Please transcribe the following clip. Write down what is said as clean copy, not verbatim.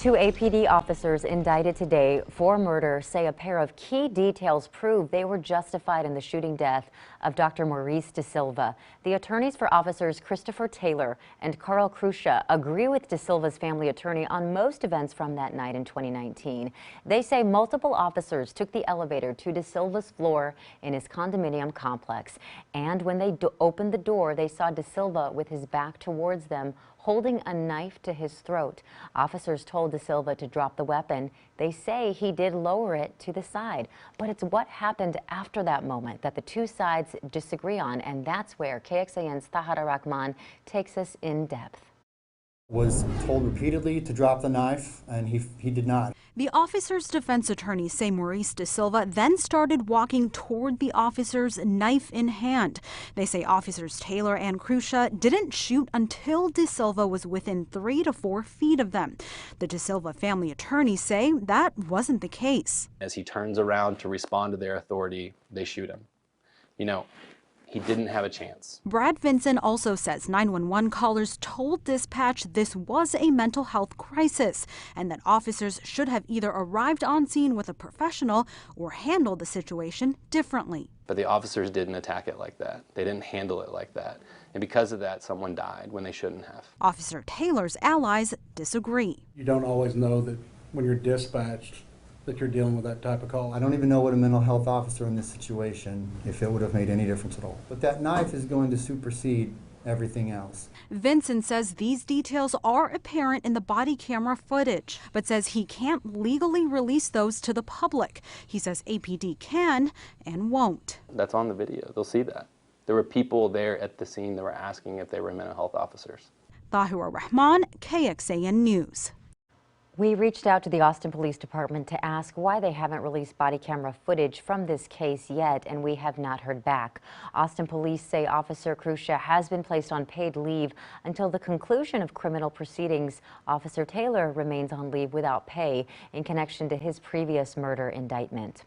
Two APD officers indicted today for murder say a pair of key details prove they were justified in the shooting death of Dr. Maurice De Silva. The attorneys for officers Christopher Taylor and Krycia agree with De Silva's family attorney on most events from that night in 2019. They say multiple officers took the elevator to De Silva's floor in his condominium complex, and when they opened the door, they saw De Silva with his back towards them, holding a knife to his throat. Officers told De Silva to drop the weapon. They say he did lower it to the side, but it's what happened after that moment that the two sides disagree on, and that's where KXAN's Tahara Rahman takes us in depth. Was told repeatedly to drop the knife, and he did not. The officer's defense attorneys say Maurice De Silva then started walking toward the officers, knife in hand. They say officers Taylor and Krycia didn't shoot until De Silva was within 3 to 4 feet of them. The De Silva family attorneys say that wasn't the case. As he turns around to respond to their authority, they shoot him. He didn't have a chance. Brad Vincent also says 911 callers told dispatch this was a mental health crisis and that officers should have either arrived on scene with a professional or handled the situation differently. But the officers didn't attack it like that. They didn't handle it like that. And because of that, someone died when they shouldn't have. Officer Taylor's allies disagree. You don't always know that when you're dispatched that you're dealing with that type of call. I don't even know what a mental health officer in this situation, if it would have made any difference at all. But that knife is going to supersede everything else. Vincent says these details are apparent in the body camera footage, but says he can't legally release those to the public. He says APD can and won't. That's on the video. They'll see that. There were people there at the scene that were asking if they were mental health officers. Tahara Rahman, KXAN News. We reached out to the Austin Police Department to ask why they haven't released body camera footage from this case yet, and we have not heard back. Austin Police say Officer Krycia has been placed on paid leave until the conclusion of criminal proceedings. Officer Taylor remains on leave without pay in connection to his previous murder indictment.